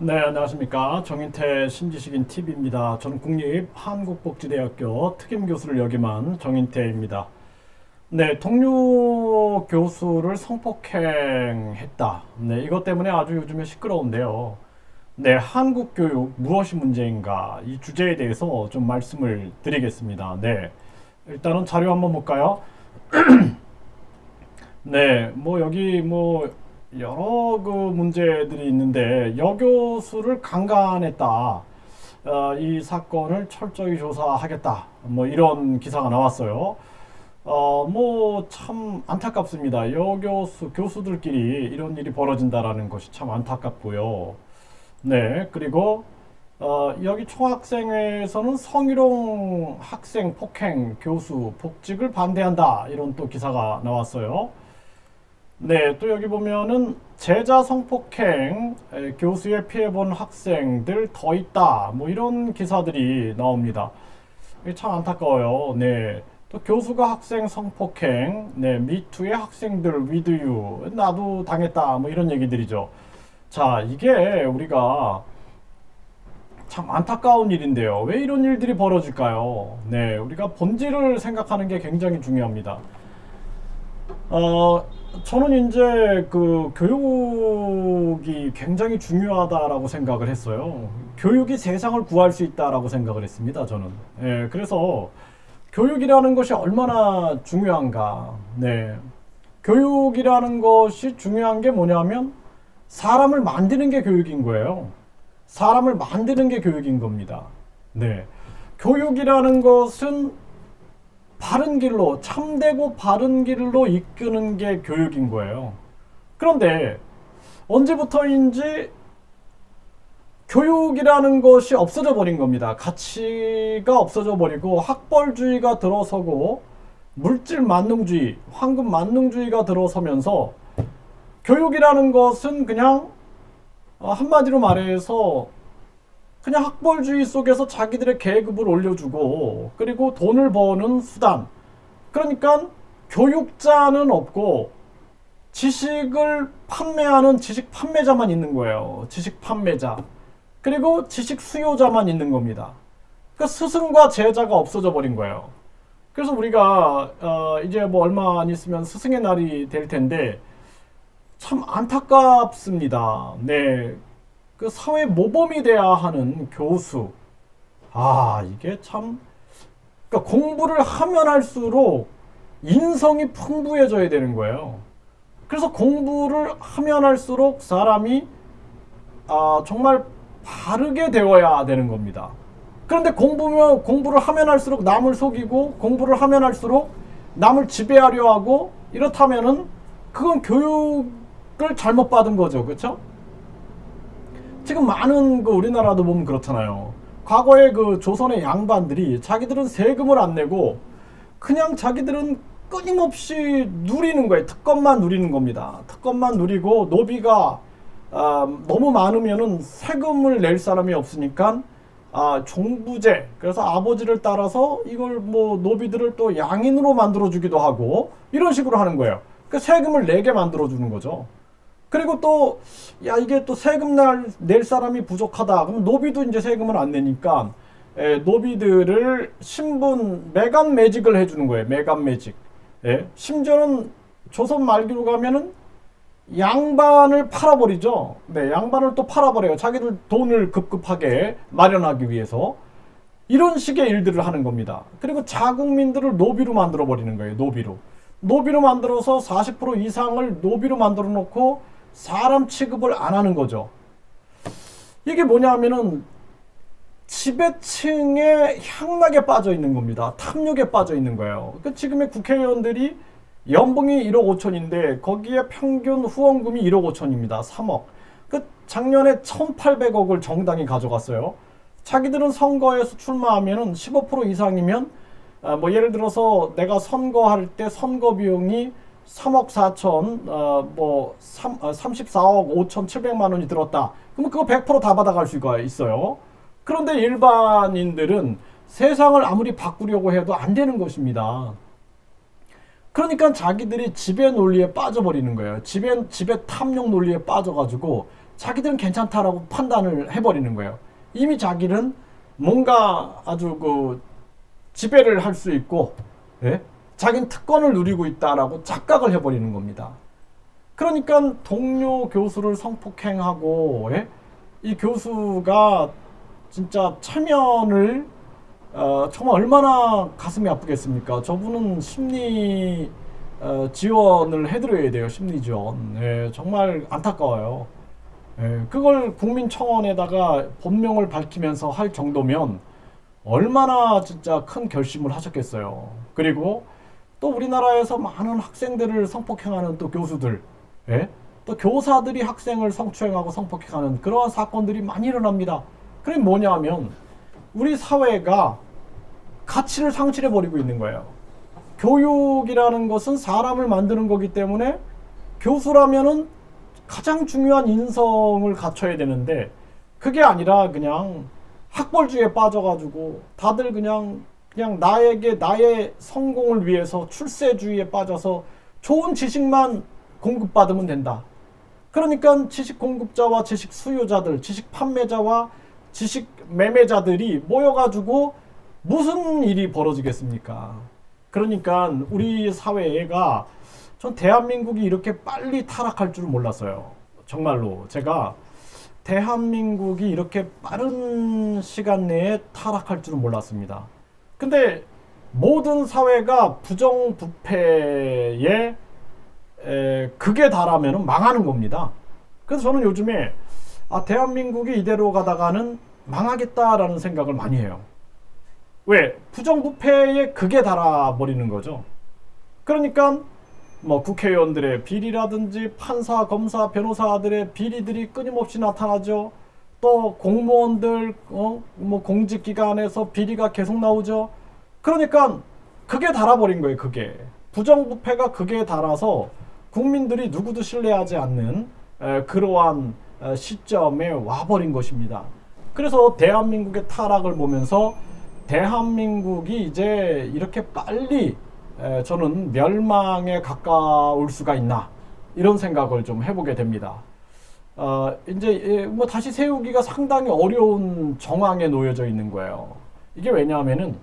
네, 안녕하십니까. 정인태 신지식인 TV입니다. 저는 국립한국복지대학교 특임교수를 역임한 정인태입니다. 네, 동료 교수를 성폭행했다. 네, 이것 때문에 아주 요즘에 시끄러운데요. 네, 한국 교육 무엇이 문제인가? 이 주제에 대해서 좀 말씀을 드리겠습니다. 네, 일단은 자료 한번 볼까요? 네, 여기 여러 그 문제들이 있는데 여교수를 강간했다. 이 사건을 철저히 조사하겠다. 이런 기사가 나왔어요. 참 안타깝습니다. 교수들끼리 이런 일이 벌어진다라는 것이 참 안타깝고요. 네, 그리고 여기 총학생회에서는 성희롱 학생 폭행 교수 복직을 반대한다. 이런 또 기사가 나왔어요. 네, 또 여기 보면은 제자 성폭행 교수의 피해본 학생들 더 있다. 이런 기사들이 나옵니다. 이게 참 안타까워요. 네. 또 교수가 학생 성폭행, 네, 미투의 학생들 위드유, 나도 당했다. 이런 얘기들이죠. 자, 이게 우리가 참 안타까운 일인데요. 왜 이런 일들이 벌어질까요? 네, 우리가 본질을 생각하는 게 굉장히 중요합니다. 어, 저는 이제 그 교육이 굉장히 중요하다라고 생각을 했어요. 교육이 세상을 구할 수 있다라고 생각을 했습니다, 저는. 예, 그래서 교육이라는 것이 얼마나 중요한가. 네. 교육이라는 것이 중요한 게 뭐냐면 사람을 만드는 게 교육인 거예요. 사람을 만드는 게 교육인 겁니다. 네. 교육이라는 것은 바른 길로, 참되고 바른 길로 이끄는 게 교육인 거예요. 그런데 언제부터인지 교육이라는 것이 없어져 버린 겁니다. 가치가 없어져 버리고 학벌주의가 들어서고 물질 만능주의, 황금 만능주의가 들어서면서 교육이라는 것은 그냥 한마디로 말해서 그냥 학벌주의 속에서 자기들의 계급을 올려주고 그리고 돈을 버는 수단. 그러니까 교육자는 없고 지식을 판매하는 지식 판매자만 있는 거예요. 지식 판매자. 그리고 지식 수요자만 있는 겁니다. 그러니까 스승과 제자가 없어져 버린 거예요. 그래서 우리가 이제 얼마 안 있으면 스승의 날이 될 텐데 참 안타깝습니다. 네. 그 사회 모범이 돼야 하는 교수. 이게 참, 그러니까 공부를 하면 할수록 인성이 풍부해져야 되는 거예요. 그래서 공부를 하면 할수록 사람이 정말 바르게 되어야 되는 겁니다. 그런데 공부를 하면 할수록 남을 속이고 공부를 하면 할수록 남을 지배하려 하고 이렇다면은 그건 교육을 잘못 받은 거죠. 그렇죠? 지금 많은 그 우리나라도 보면 그렇잖아요. 과거에 그 조선의 양반들이 자기들은 세금을 안 내고 그냥 자기들은 끊임없이 누리는 거예요. 특권만 누리는 겁니다. 특권만 누리고 노비가 너무 많으면은 세금을 낼 사람이 없으니까 종부제. 그래서 아버지를 따라서 이걸 노비들을 또 양인으로 만들어 주기도 하고 이런 식으로 하는 거예요. 그 세금을 내게 만들어 주는 거죠. 그리고 또, 이게 또 세금 낼 사람이 부족하다. 그럼 노비도 이제 세금을 안 내니까, 노비들을 매간 매직을 해주는 거예요. 매간 매직. 예. 심지어는 조선 말기로 가면은 양반을 팔아버리죠. 네, 양반을 또 팔아버려요. 자기들 돈을 급급하게 마련하기 위해서. 이런 식의 일들을 하는 겁니다. 그리고 자국민들을 노비로 만들어버리는 거예요. 노비로. 노비로 만들어서 40% 이상을 노비로 만들어 놓고 사람 취급을 안 하는 거죠. 이게 뭐냐면은 지배층의 향락에 빠져 있는 겁니다. 탐욕에 빠져 있는 거예요. 그러니까 지금의 국회의원들이 연봉이 1억 5천인데 거기에 평균 후원금이 1억 5천입니다. 3억. 그 작년에 1,800억을 정당이 가져갔어요. 자기들은 선거에서 출마하면은 15% 이상이면 예를 들어서 내가 선거할 때 선거 비용이 3억 4천, 34억 5천 7백만 원이 들었다. 그러면 그거 100%다 받아갈 수가 있어요. 그런데 일반인들은 세상을 아무리 바꾸려고 해도 안 되는 것입니다. 그러니까 자기들이 지배 논리에 빠져버리는 거예요. 지배 탐욕 논리에 빠져가지고 자기들은 괜찮다라고 판단을 해버리는 거예요. 이미 자기는 뭔가 아주 그 지배를 할 수 있고, 예? 자기는 특권을 누리고 있다라고 착각을 해버리는 겁니다. 그러니까 동료 교수를 성폭행하고, 예? 이 교수가 진짜 체면을 정말 얼마나 가슴이 아프겠습니까? 저분은 심리 지원을 해드려야 돼요. 심리 지원. 예, 정말 안타까워요. 예, 그걸 국민청원에다가 본명을 밝히면서 할 정도면 얼마나 진짜 큰 결심을 하셨겠어요. 그리고 또 우리나라에서 많은 학생들을 성폭행하는 또 교수들, 예? 또 교사들이 학생을 성추행하고 성폭행하는 그러한 사건들이 많이 일어납니다. 그게 뭐냐면 우리 사회가 가치를 상실해버리고 있는 거예요. 교육이라는 것은 사람을 만드는 거기 때문에 교수라면은 가장 중요한 인성을 갖춰야 되는데 그게 아니라 그냥 학벌주의에 빠져가지고 다들 그냥 나에게 나의 성공을 위해서 출세주의에 빠져서 좋은 지식만 공급받으면 된다. 그러니까 지식 공급자와 지식 수요자들, 지식 판매자와 지식 매매자들이 모여가지고 무슨 일이 벌어지겠습니까? 그러니까 우리 사회가 전 대한민국이 이렇게 빨리 타락할 줄은 몰랐어요. 정말로 제가 대한민국이 이렇게 빠른 시간 내에 타락할 줄은 몰랐습니다. 근데 모든 사회가 부정부패에 극에 달하면 망하는 겁니다. 그래서 저는 요즘에 대한민국이 이대로 가다가는 망하겠다라는 생각을 많이 해요. 왜? 부정부패의 극에 달아버리는 거죠. 그러니까 뭐 국회의원들의 비리라든지 판사, 검사, 변호사들의 비리들이 끊임없이 나타나죠. 또 공무원들 뭐 공직기관에서 비리가 계속 나오죠. 그러니까 극에 달아버린 거예요. 그게 부정부패가 극에 달아서 국민들이 누구도 신뢰하지 않는 그러한 시점에 와버린 것입니다. 그래서 대한민국의 타락을 보면서 대한민국이 이제 이렇게 빨리 저는 멸망에 가까울 수가 있나 이런 생각을 좀 해보게 됩니다. 이제 뭐 다시 세우기가 상당히 어려운 정황에 놓여져 있는 거예요. 이게 왜냐하면은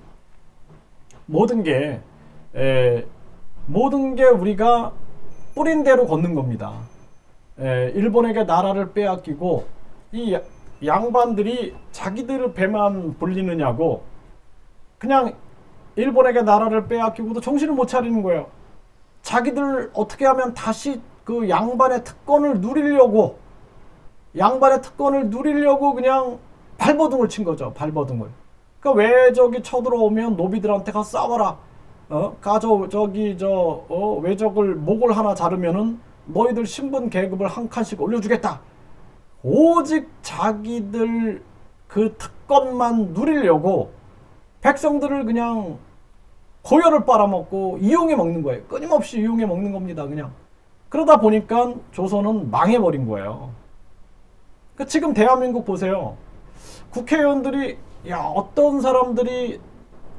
모든 게 우리가 뿌린 대로 걷는 겁니다. 일본에게 나라를 빼앗기고 이 양반들이 자기들 배만 불리느냐고 그냥 일본에게 나라를 빼앗기고도 정신을 못 차리는 거예요. 자기들 어떻게 하면 다시 그 양반의 특권을 누리려고 그냥 발버둥을 친 거죠. 발버둥을. 그러니까 외적이 쳐들어오면 노비들한테 가서 싸워라. 외적을 목을 하나 자르면은 너희들 신분 계급을 한 칸씩 올려주겠다. 오직 자기들 그 특권만 누리려고 백성들을 그냥 고열을 빨아먹고 이용해 먹는 거예요. 끊임없이 이용해 먹는 겁니다. 그냥. 그러다 보니까 조선은 망해버린 거예요. 그러니까 지금 대한민국 보세요. 국회의원들이 어떤 사람들이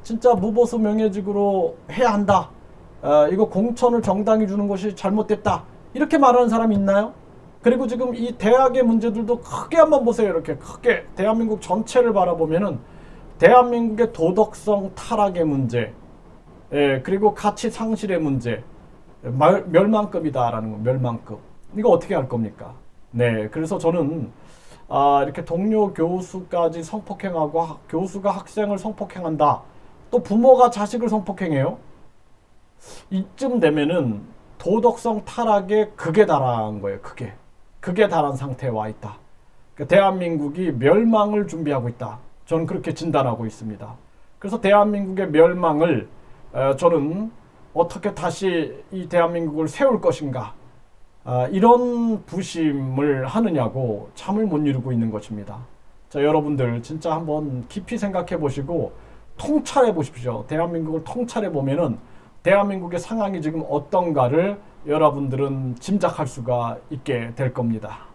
진짜 무보수 명예직으로 해야 한다. 이거 공천을 정당히 주는 것이 잘못됐다. 이렇게 말하는 사람이 있나요? 그리고 지금 이 대학의 문제들도 크게 한번 보세요. 이렇게 크게 대한민국 전체를 바라보면은 대한민국의 도덕성 타락의 문제, 그리고 가치 상실의 문제, 멸망급이다라는 거, 멸망급. 이거 어떻게 할 겁니까? 네, 그래서 저는 이렇게 동료 교수까지 성폭행하고 교수가 학생을 성폭행한다. 또 부모가 자식을 성폭행해요. 이쯤 되면은 도덕성 타락의 극에 달한 거예요. 극에 달한 상태에 와 있다. 그러니까 대한민국이 멸망을 준비하고 있다. 저는 그렇게 진단하고 있습니다. 그래서 대한민국의 멸망을 저는 어떻게 다시 이 대한민국을 세울 것인가, 이런 부심을 하느냐고 잠을 못 이루고 있는 것입니다. 자, 여러분들 진짜 한번 깊이 생각해 보시고 통찰해 보십시오. 대한민국을 통찰해 보면은 대한민국의 상황이 지금 어떤가를 여러분들은 짐작할 수가 있게 될 겁니다.